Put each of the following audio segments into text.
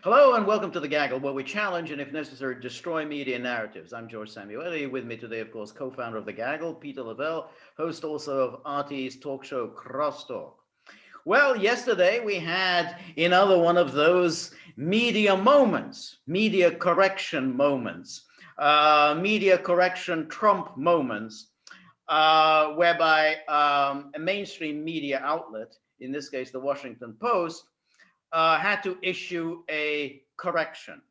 Hello and welcome to The Gaggle, where we challenge and, if necessary, destroy media narratives. I'm George Szamuely. With me today, of course, co-founder of The Gaggle, Peter Lavelle, host also of RT's talk show, Crosstalk. Well, yesterday we had another one of those media moments, media correction moments, media correction Trump moments, whereby a mainstream media outlet, in this case, the Washington Post, had to issue a correction.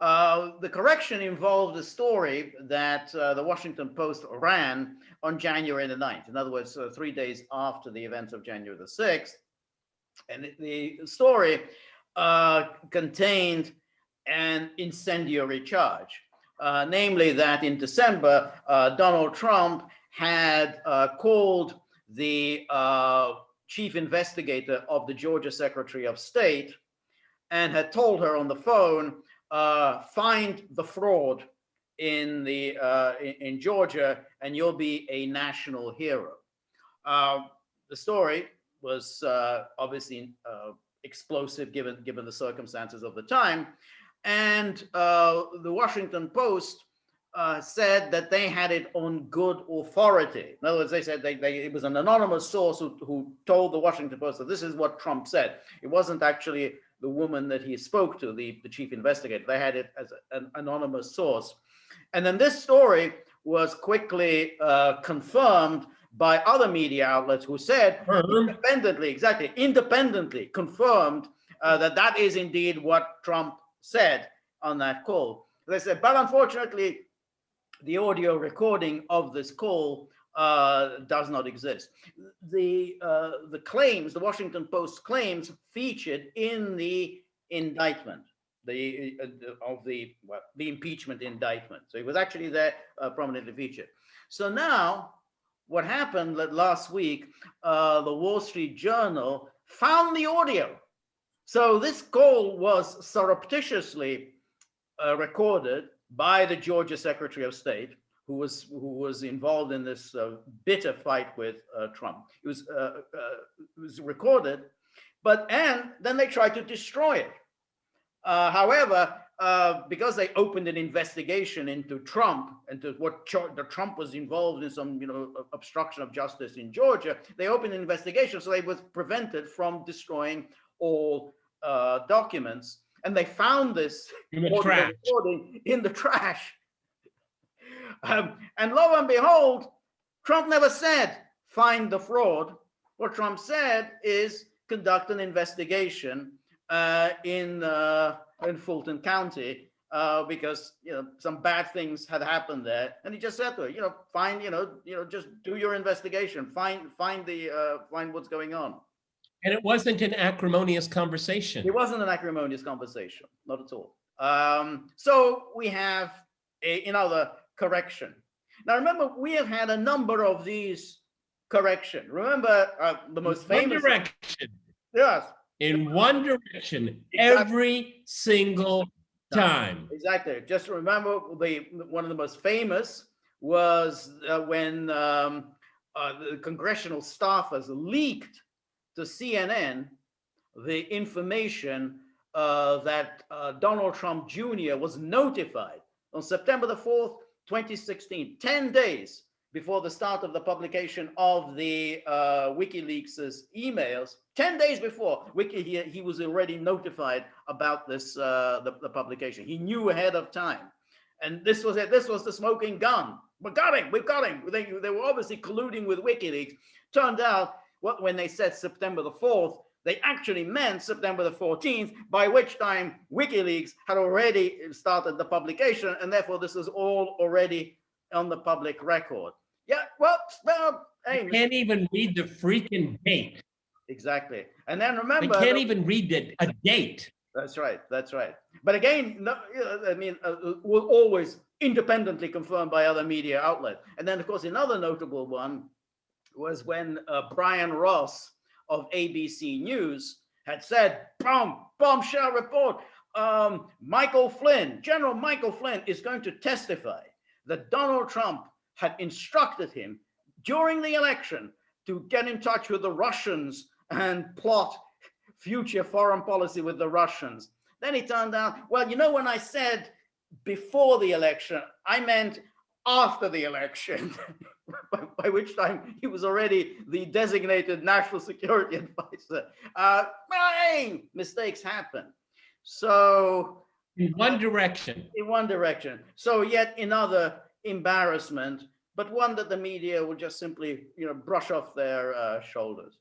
The correction involved a story that the Washington Post ran on January the 9th. In other words, 3 days after the events of January the 6th. And the story contained an incendiary charge, namely that in December, Donald Trump had called the chief investigator of the Georgia Secretary of State and had told her on the phone, find the fraud in Georgia and you'll be a national hero. The story was obviously explosive given the circumstances of the time, and the Washington Post said that they had it on good authority. In other words, they said it was an anonymous source who told the Washington Post that this is what Trump said. It wasn't actually the woman that he spoke to, the chief investigator. They had it as an anonymous source. And then this story was quickly confirmed by other media outlets who said independently confirmed that is indeed what Trump said on that call. They said, but unfortunately, the audio recording of this call does not exist. The claims, the Washington Post claims, featured in the indictment, the impeachment indictment. So it was actually there, prominently featured. So now, what happened last week? The Wall Street Journal found the audio. So this call was surreptitiously recorded by the Georgia Secretary of State, who was involved in this bitter fight with Trump. It was recorded, and then they tried to destroy it. However, because they opened an investigation into Trump and to what Trump was involved in some obstruction of justice in Georgia, they opened an investigation, so they was prevented from destroying all documents. And they found this recording in the trash. And lo and behold, Trump never said, find the fraud. What Trump said is conduct an investigation in Fulton County because some bad things had happened there. And he just said to her, find, just do your investigation, find what's going on. And it wasn't an acrimonious conversation. It wasn't an acrimonious conversation, not at all. So we have another correction. Now, remember, we have had a number of these corrections. Remember the most famous. One direction. Yes. In one direction, every single time. Exactly. Just remember, one of the most famous was when the congressional staffers leaked to CNN the information that Donald Trump Jr. was notified on September the 4th, 2016, 10 days before the start of the publication of the WikiLeaks' emails. 10 days before, he was already notified about this, the publication. He knew ahead of time. And this was it. This was the smoking gun. We've got him. They were obviously colluding with WikiLeaks. Turned out, when they said September the 4th, they actually meant September the 14th, by which time WikiLeaks had already started the publication, and therefore this is all already on the public record. Yeah, well, hey, you can't even read the freaking date. Exactly. And then remember, they can't even read a date. That's right. But again, no, I mean, will always independently confirmed by other media outlets. And then, of course, another notable one was when Brian Ross of ABC News had said, bombshell report, General Michael Flynn is going to testify that Donald Trump had instructed him during the election to get in touch with the Russians and plot future foreign policy with the Russians. Then he turned down, well, you know, when I said before the election, I meant after the election, by which time he was already the designated national security advisor. Hey, mistakes happen. So in one direction. In one direction. So yet another embarrassment, but one that the media will just simply, brush off their shoulders.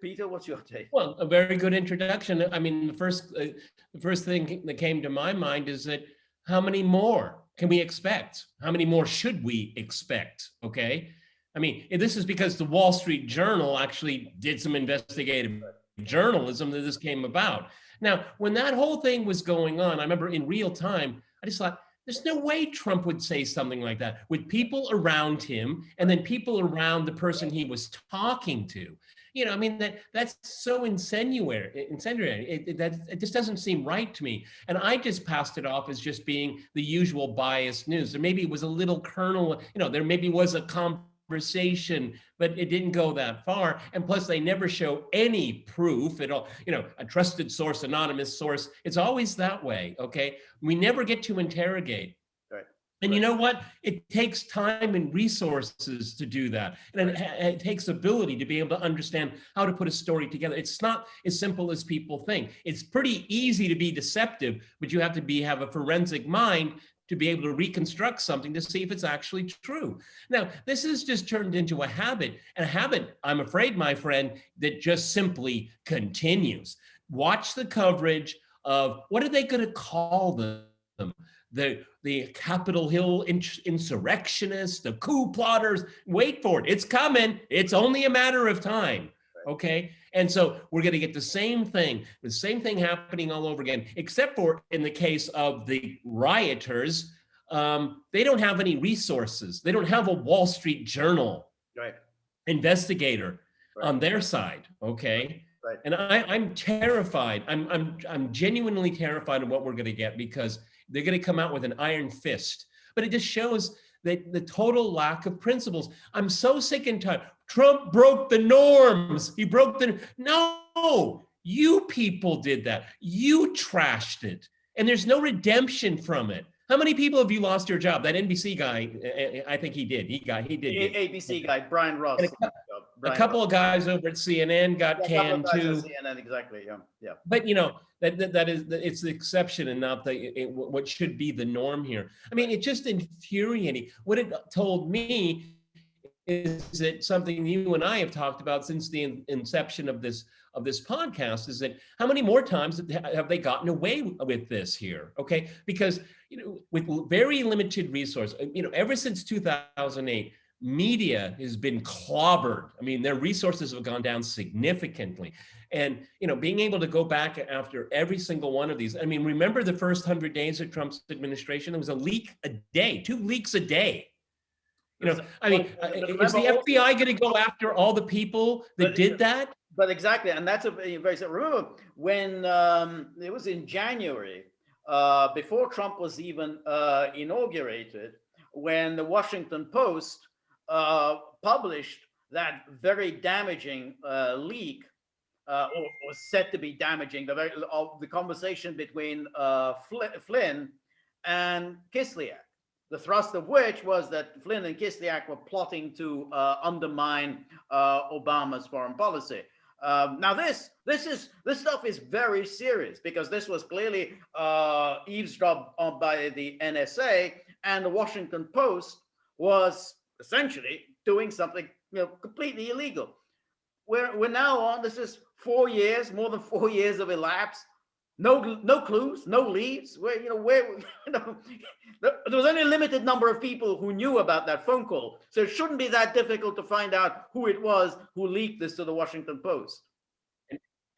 Peter, what's your take? Well, a very good introduction. I mean, the first thing that came to my mind is that how many more can we expect? How many more should we expect? Okay. I mean, this is because the Wall Street Journal actually did some investigative journalism that this came about. Now, when that whole thing was going on, I remember in real time, I just thought, there's no way Trump would say something like that with people around him and then people around the person he was talking to. I mean, that's so incendiary. It just doesn't seem right to me. And I just passed it off as just being the usual biased news. There maybe was a little kernel, there maybe was a conversation, but it didn't go that far. And plus, they never show any proof at all. A trusted source, anonymous source. It's always that way. Okay, we never get to interrogate. And you know what? It takes time and resources to do that. And it takes ability to be able to understand how to put a story together. It's not as simple as people think. It's pretty easy to be deceptive, but you have to have a forensic mind to be able to reconstruct something to see if it's actually true. Now, this has just turned into a habit, I'm afraid, my friend, that just simply continues. Watch the coverage of, what are they going to call them? The Capitol Hill insurrectionists, the coup plotters. Wait for it. It's coming. It's only a matter of time. Okay. And so we're going to get the same thing happening all over again, except for in the case of the rioters. They don't have any resources. They don't have a Wall Street Journal investigator on their side. Okay. Right. And I'm terrified. I'm genuinely terrified of what we're going to get, because they're going to come out with an iron fist. But it just shows that the total lack of principles. I'm so sick and tired. Trump broke the norms. He broke No, you people did that. You trashed it. And there's no redemption from it. How many people have you lost your job? That NBC guy, I think he did. He did. ABC guy, Brian Ross. A couple of guys over at CNN got canned too. CNN, exactly. Yeah. But it's the exception and not what should be the norm here. I mean, it's just infuriating. What it told me is that something you and I have talked about since the inception of this podcast is that how many more times have they gotten away with this here? Okay, because with very limited resource, ever since 2008. Media has been clobbered. I mean, their resources have gone down significantly. And, being able to go back after every single one of these. I mean, remember the first 100 days of Trump's administration? There was a leak a day, 2 leaks a day. Is the FBI going to go after all the people that did that? But exactly. And that's remember when it was in January, before Trump was even inaugurated, when the Washington Post published that very damaging leak, or said to be damaging, the conversation between Flynn and Kislyak, the thrust of which was that Flynn and Kislyak were plotting to undermine Obama's foreign policy. Now this stuff is very serious, because this was clearly eavesdropped on by the NSA, and the Washington Post was essentially doing something completely illegal. We're now on, this is 4 years, more than 4 years have elapsed. No clues, no leads. There was only a limited number of people who knew about that phone call, so it shouldn't be that difficult to find out who it was who leaked this to the Washington Post.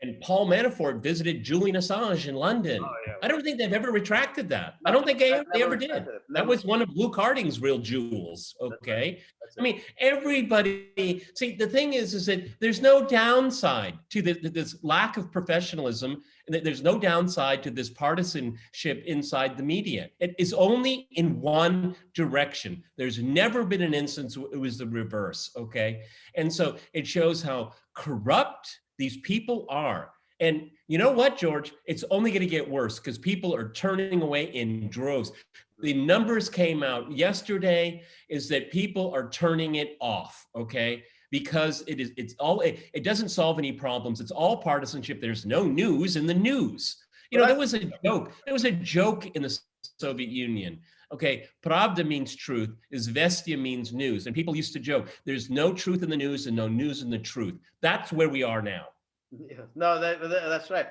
And Paul Manafort visited Julian Assange in London. Oh, yeah. I don't think they've ever retracted that. I don't think they ever did. That was one of Luke Harding's real jewels. Okay. That's right. I mean, everybody. See, the thing is that there's no downside to this lack of professionalism, and there's no downside to this partisanship inside the media. It is only in one direction. There's never been an instance it was the reverse. Okay. And so it shows how corrupt these people are. And you know what, George? It's only going to get worse because people are turning away in droves. The numbers came out yesterday is that people are turning it off, okay? Because it doesn't solve any problems. It's all partisanship. There's no news in the news. You know, there was a joke. There was a joke in the Soviet Union. Okay, pravda means truth, izvestia means news. And people used to joke, there's no truth in the news and no news in the truth. That's where we are now. Yeah, no, that's right.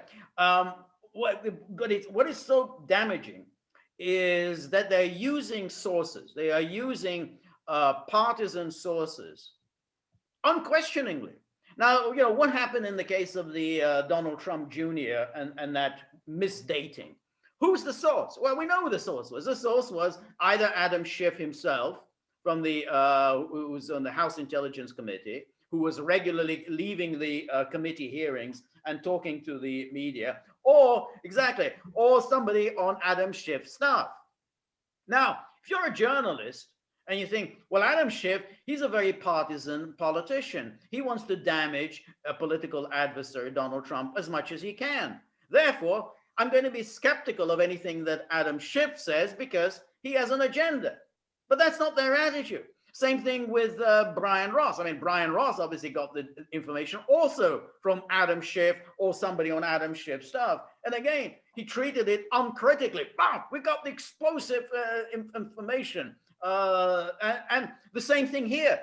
What is so damaging is that they're using sources. They are using partisan sources unquestioningly. Now, you know, what happened in the case of the Donald Trump Jr. and that misdating? Who's the source? Well, we know who the source was. The source was either Adam Schiff himself, from the who was on the House Intelligence Committee, who was regularly leaving the committee hearings and talking to the media, or somebody on Adam Schiff's staff. Now, if you're a journalist and you think, well, Adam Schiff, he's a very partisan politician. He wants to damage a political adversary, Donald Trump, as much as he can. Therefore, I'm going to be skeptical of anything that Adam Schiff says because he has an agenda. But that's not their attitude. Same thing with Brian Ross. I mean, Brian Ross obviously got the information also from Adam Schiff or somebody on Adam Schiff's staff. And again, he treated it uncritically. Bam, we got the explosive information. And the same thing here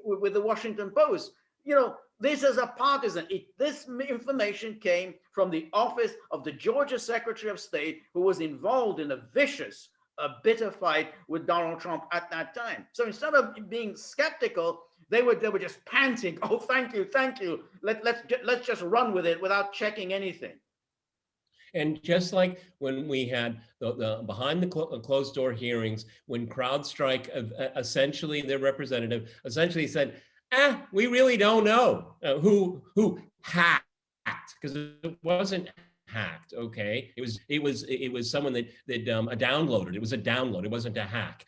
with the Washington Post. You know, this is a partisan. This information came from the office of the Georgia Secretary of State, who was involved in a vicious, bitter fight with Donald Trump at that time. So instead of being skeptical, they were just panting. Oh, thank you. Let's just run with it without checking anything. And just like when we had the behind the closed door hearings, when CrowdStrike, essentially their representative, essentially said, we really don't know who hacked, because it wasn't hacked. Okay, it was someone that downloaded. It was a download. It wasn't a hack.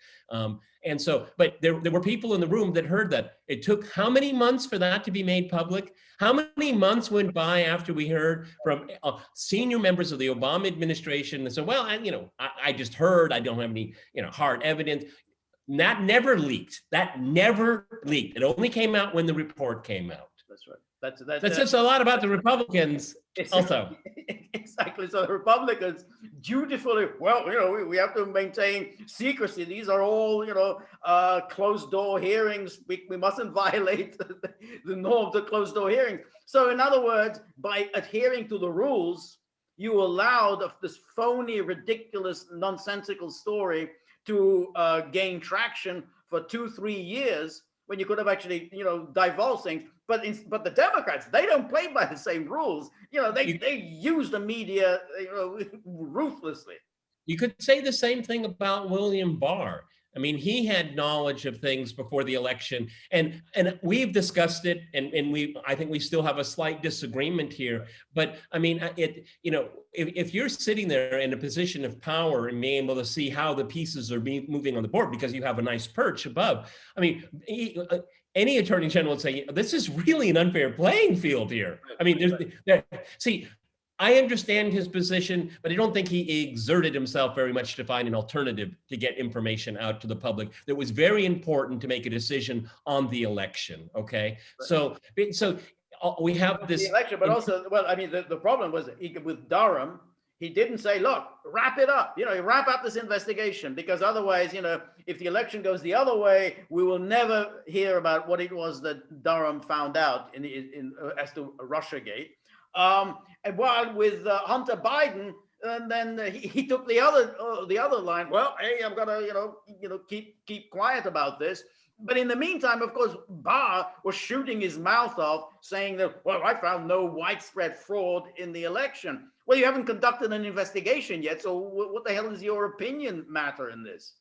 And so, but there were people in the room that heard that. It took how many months for that to be made public? How many months went by after we heard from senior members of the Obama administration that said, well, I just heard, I don't have any, hard evidence. That never leaked. It only came out when the report came out. That's right. That says a lot about the Republicans also. Exactly. So the Republicans dutifully, we have to maintain secrecy. These are all, closed door hearings. We mustn't violate the norm of the closed door hearings. So in other words, by adhering to the rules, you allowed this phony, ridiculous, nonsensical story to gain traction for 2-3 years, when you could have actually, divulged things. But the Democrats, they don't play by the same rules. They use the media, ruthlessly. You could say the same thing about William Barr. I mean, he had knowledge of things before the election, and we've discussed it, and I think we still have a slight disagreement here. But I mean, if you're sitting there in a position of power and being able to see how the pieces are moving on the board because you have a nice perch above, I mean, any attorney general would say, this is really an unfair playing field here. I mean, see, I understand his position, but I don't think he exerted himself very much to find an alternative to get information out to the public that was very important to make a decision on the election. Okay, so we have this the election, but also, well, I mean, the problem was with Durham. He didn't say, look, wrap it up, wrap up this investigation, because otherwise, if the election goes the other way, we will never hear about what it was that Durham found out as to Russiagate. And while with Hunter Biden, and then he took the other line. Well, hey, I'm gonna keep quiet about this. But in the meantime, of course, Barr was shooting his mouth off, saying that, well, I found no widespread fraud in the election. Well, you haven't conducted an investigation yet, so what the hell is your opinion matter in this?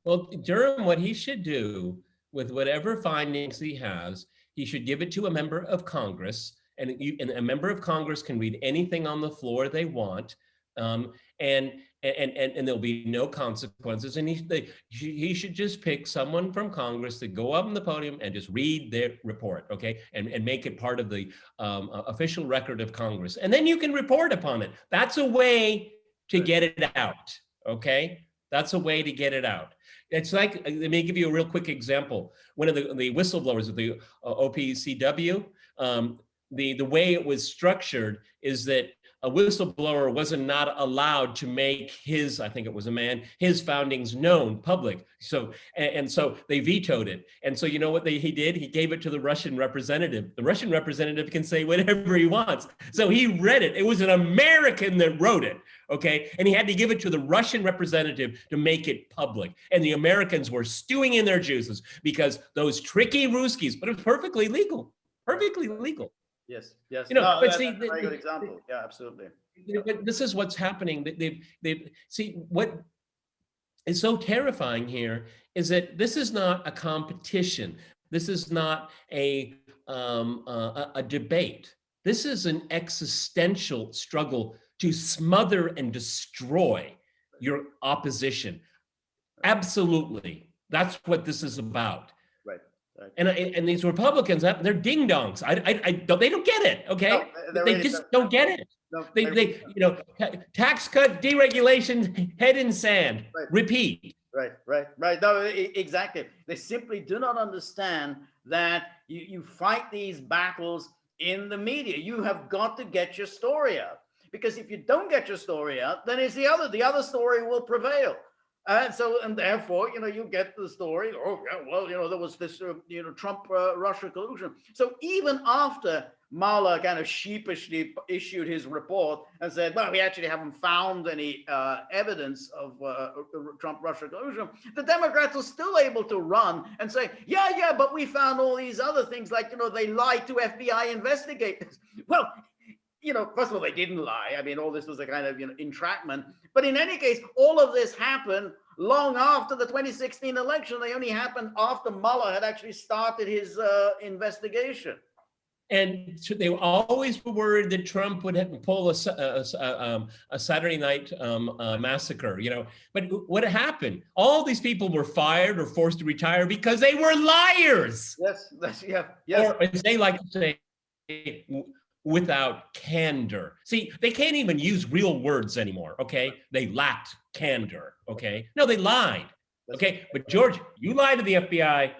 Well, Durham, what he should do with whatever findings he has, he should give it to a member of Congress, and a member of Congress can read anything on the floor they want. And there'll be no consequences. And he should just pick someone from Congress to go up on the podium and just read their report, okay, and make it part of the official record of Congress. And then you can report upon it. That's a way to get it out, okay? That's a way to get it out. It's like, let me give you a real quick example. One of the whistleblowers of the OPCW, the way it was structured is that a whistleblower wasn't not allowed to make his, I think it was a man, his foundings known public. So, and so they vetoed it. And so you know what he did? He gave it to the Russian representative. The Russian representative can say whatever he wants. So he read it. It was an American that wrote it, okay? And he had to give it to the Russian representative to make it public. And the Americans were stewing in their juices because those tricky Ruskies, but it was perfectly legal, perfectly legal. Yes, yes. You know, No, but that's see, a very good example. Yeah, absolutely. But this is what's happening. They see what is so terrifying here is that this is not a competition. This is not a debate. This is an existential struggle to smother and destroy your opposition. Absolutely, that's what this is about. Right. And these Republicans, they're ding dongs. They don't get it. Okay, No, they just don't get it. No, They tax cut, deregulation, head in sand. Right. Repeat. Right. No, exactly. They simply do not understand that you fight these battles in the media. You have got to get your story out, because if you don't get your story out, then it's the other story will prevail. And therefore, you get the story. Oh, yeah, well, there was this, Trump Russia collusion. So even after Mueller kind of sheepishly issued his report and said, well, we actually haven't found any evidence of Trump Russia collusion, the Democrats are still able to run and say, yeah, but we found all these other things, like, they lied to FBI investigators. Well, first of all, they didn't lie. I mean, all this was a kind of, entrapment. But in any case, all of this happened long after the 2016 election. They only happened after Mueller had actually started his investigation. And they always were worried that Trump would pull a Saturday night massacre, But what happened? All these people were fired or forced to retire because they were liars. Yes. Or as they like to say, without candor. See, they can't even use real words anymore, okay? They lacked candor, okay? No, they lied, okay? But George, you lied to the FBI.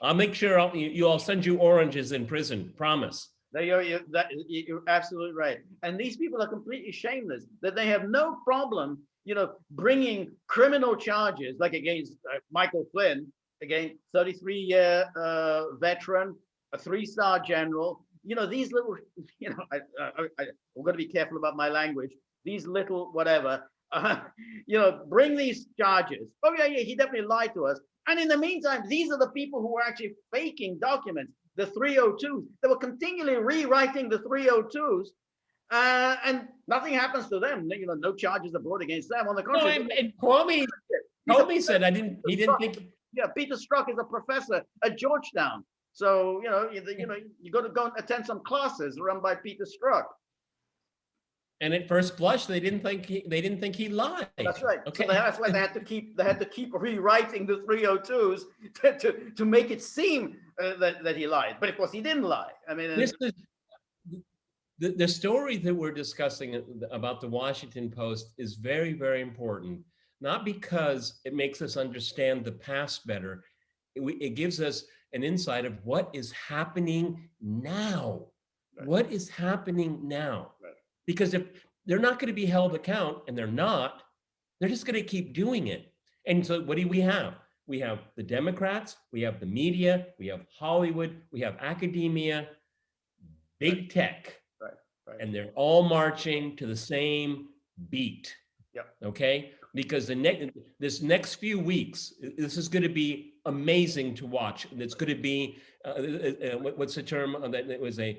I'll make sure I'll send you oranges in prison, promise. You're absolutely right. And these people are completely shameless, that they have no problem, bringing criminal charges, like against Michael Flynn, again, 33-year veteran, a 3-star general. These little, I'm going to be careful about my language. These little whatever, bring these charges. Oh, yeah, he definitely lied to us. And in the meantime, these are the people who were actually faking documents, the 302s. They were continually rewriting the 302s, and nothing happens to them. No charges are brought against them. On the contrary, and Comey said he didn't think. Yeah, Peter Strzok is a professor at Georgetown. So you got to go and attend some classes run by Peter Strzok. And at first blush, they didn't think he lied. That's right. Okay, so that's why they had to keep rewriting the 302s to make it seem that he lied. But of course, he didn't lie. I mean, this is the story that we're discussing about the Washington Post is very, very important. Not because it makes us understand the past better. It gives us an insight of what is happening now. Right. What is happening now? Right. Because if they're not going to be held account, and they're just going to keep doing it. And so what do we have? We have the Democrats, we have the media, we have Hollywood, we have academia, big tech, right. And they're all marching to the same beat. Yep. Okay. Because this next few weeks, this is going to be amazing to watch. It's going to be what's the term that it was a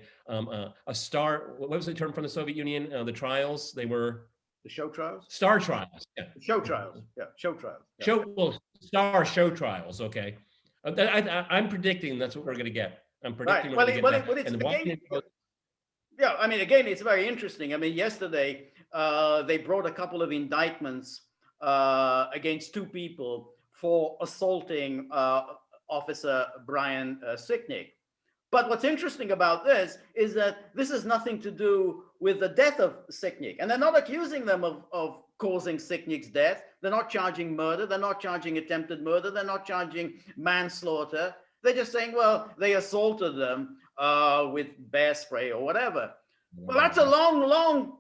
star? What was the term from the Soviet Union? The trials, they were the show trials. Star trials. Yeah. Show trials. Yeah. Show trials. Yeah. Show trials. Okay. I'm predicting that's what we're going to get. I'm predicting. Right. Yeah, I mean, again, it's very interesting. I mean, yesterday, they brought a couple of indictments against two people for assaulting Officer Brian Sicknick. But what's interesting about this is that this has nothing to do with the death of Sicknick. And they're not accusing them of causing Sicknick's death. They're not charging murder. They're not charging attempted murder. They're not charging manslaughter. They're just saying, well, they assaulted them with bear spray or whatever. Well, that's a long, long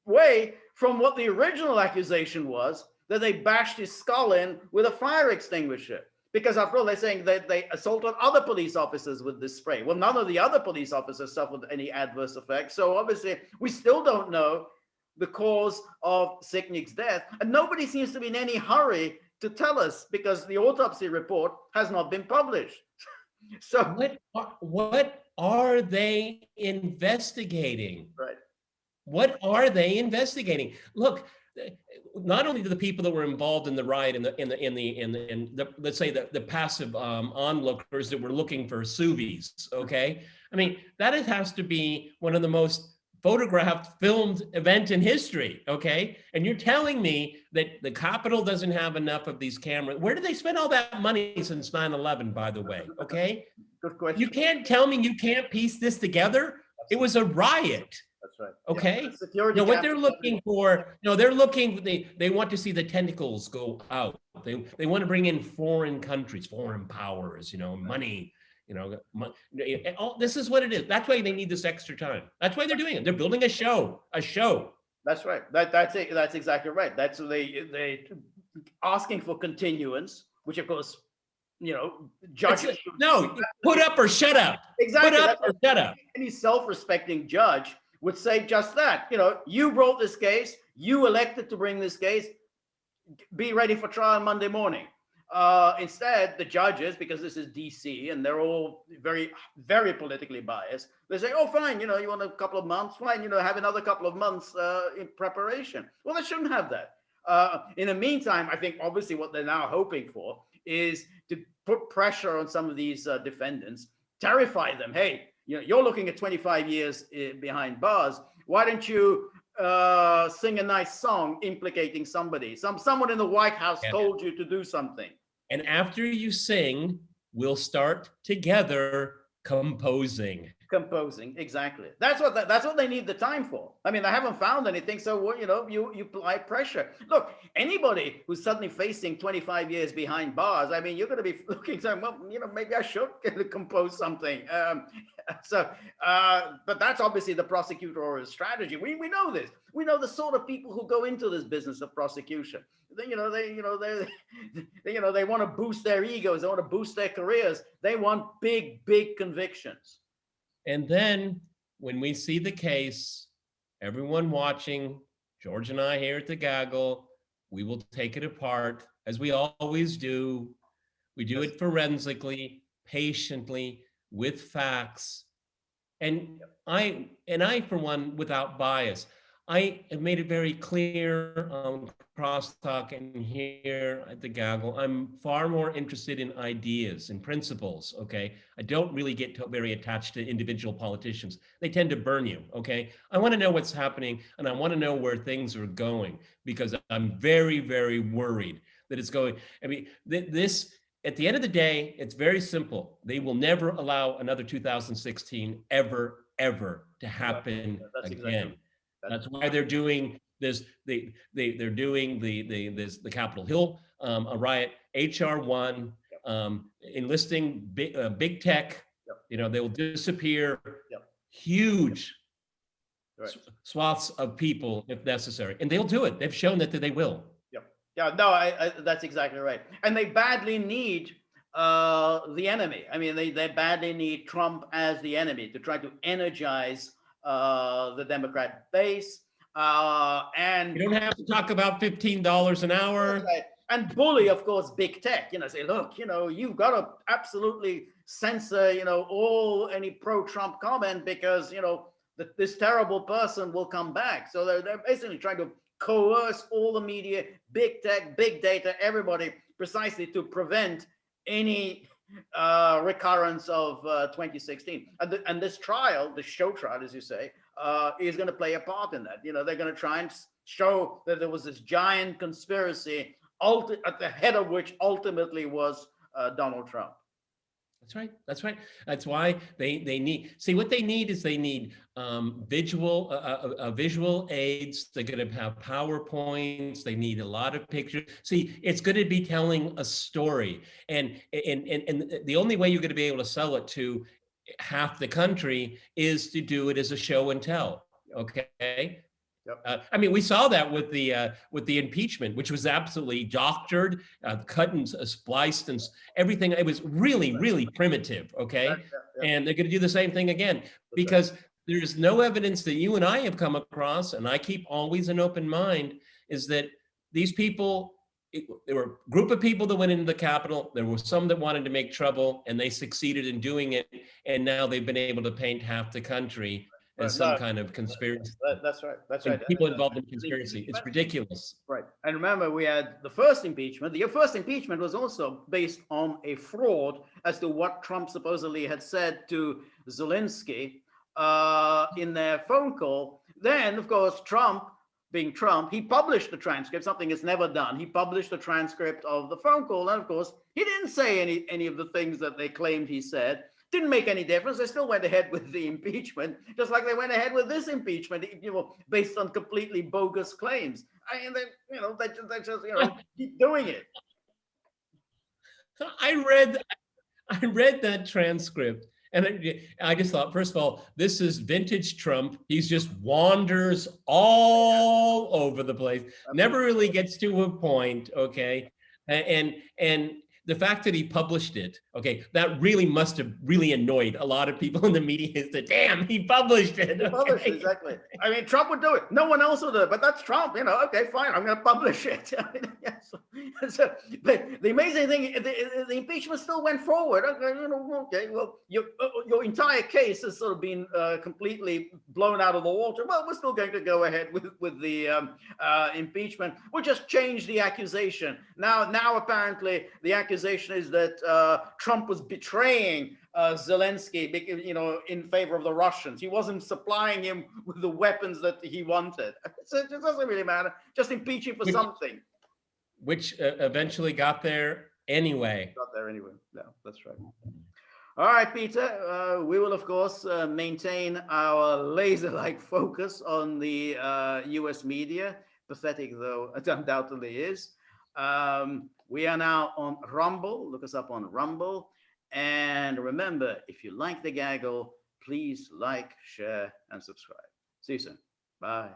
way from what the original accusation was, that they bashed his skull in with a fire extinguisher. Because after all, they're saying that they assaulted other police officers with this spray. Well, none of the other police officers suffered any adverse effects. So obviously, we still don't know the cause of Sicknick's death. And nobody seems to be in any hurry to tell us, because the autopsy report has not been published. So what are they investigating? Right. What are they investigating? Look, not only do the people that were involved in the riot in the let's say the passive onlookers that were looking for Suvies, okay? I mean, that has to be one of the most photographed, filmed event in history, okay? And you're telling me that the Capitol doesn't have enough of these cameras. Where did they spend all that money since 9/11, by the way, okay? Good question. You can't tell me you can't piece this together. It was a riot. That's right. Okay. Yeah, security. What they're looking for, they're looking, they want to see the tentacles go out. They want to bring in foreign countries, foreign powers, money, this is what it is. That's why they need this extra time. That's why they're doing it. They're building a show. That's right. That's it. That's exactly right. That's they asking for continuance, which of course, judges. No, put up or shut up. Exactly. Put up or shut up. Any self-respecting judge would say just that. You brought this case, you elected to bring this case, be ready for trial Monday morning. Instead, the judges, because this is DC and they're all very, very politically biased, they say, oh, fine, you want a couple of months, fine, have another couple of months in preparation. Well, they shouldn't have that. In the meantime, I think obviously what they're now hoping for is to put pressure on some of these defendants, terrify them. Hey, you're looking at 25 years behind bars. Why don't you sing a nice song implicating somebody? Someone in the White House told you to do something. And after you sing, we'll start together composing. Composing, exactly. That's what they need the time for. I mean, they haven't found anything, so you apply pressure. Look, anybody who's suddenly facing 25 years behind bars, I mean, you're going to be looking saying, well, maybe I should compose something. But that's obviously the prosecutorial strategy. We know this. We know the sort of people who go into this business of prosecution. They want to boost their egos. They want to boost their careers. They want big convictions. And then when we see the case, everyone watching, George and I here at the Gaggle, we will take it apart as we always do. We do it forensically, patiently, with facts. And I, for one, without bias, I have made it very clear on Crosstalk and here at the Gaggle, I'm far more interested in ideas and principles, okay? I don't really get very attached to individual politicians. They tend to burn you, okay? I wanna know what's happening and I wanna know where things are going because I'm very, very worried that it's going, I mean, this, at the end of the day, it's very simple. They will never allow another 2016 ever to happen again. Exactly. That's why they're doing this. They're doing the Capitol Hill a riot, HR1, enlisting big tech. Yep. They will disappear. Yep. Huge swaths of people if necessary, and they'll do it. They've shown that they will. Yep. Yeah. No, that's exactly right. And they badly need the enemy. I mean, they badly need Trump as the enemy to try to energize the Democrat base, and you don't have to talk about $15 an hour. Right. And bully, of course, big tech. Say, look, you've got to absolutely censor, any pro-Trump comment because this terrible person will come back. So they're basically trying to coerce all the media, big tech, big data, everybody, precisely to prevent any recurrence of 2016, and this trial, the show trial, as you say, is going to play a part in that. They're going to try and show that there was this giant conspiracy, at the head of which ultimately was Donald Trump. That's right. That's right. That's why they need, see, what they need is they need visual aids. They're going to have PowerPoints. They need a lot of pictures. See, it's going to be telling a story, and the only way you're going to be able to sell it to half the country is to do it as a show and tell. Okay. Yep. I mean, we saw that with the impeachment, which was absolutely doctored, cut and spliced and everything. It was really, really primitive. Okay, and they're going to do the same thing again, because there's no evidence that you and I have come across, and I keep always an open mind, is that these people, there were a group of people that went into the Capitol. There were some that wanted to make trouble, and they succeeded in doing it. And now they've been able to paint half the country as some kind of conspiracy. That's right. That's right. People involved in conspiracy. It's ridiculous. Right. And remember, we had the first impeachment. The first impeachment was also based on a fraud as to what Trump supposedly had said to Zelensky in their phone call. Then, of course, Trump, being Trump, he published the transcript, something it's never done. He published the transcript of the phone call. And of course, he didn't say any of the things that they claimed he said. Didn't make any difference. They still went ahead with the impeachment, just like they went ahead with this impeachment, based on completely bogus claims. I mean, they just keep doing it. I read that transcript, and I just thought, first of all, this is vintage Trump. He's just wanders all over the place, never really gets to a point. Okay, and the fact that he published it, okay, that really must have really annoyed a lot of people in the media. Is that, damn, he published it. Okay? He published it, exactly. I mean, Trump would do it. No one else would do it, but that's Trump. Okay, fine, I'm going to publish it. I mean, yes. So, the amazing thing, the impeachment still went forward. Okay, well, your entire case has sort of been completely blown out of the water. Well, we're still going to go ahead with the impeachment. We'll just change the accusation. Now apparently the accusation is that Trump was betraying Zelensky, in favor of the Russians. He wasn't supplying him with the weapons that he wanted. So it doesn't really matter. Just impeach him for something. Which eventually got there anyway. Yeah, that's right. All right, Peter, we will, of course, maintain our laser-like focus on the US media, pathetic though it undoubtedly is. We are now on Rumble. Look us up on Rumble. And remember, if you like the gaggle, please like, share, and subscribe. See you soon. Bye.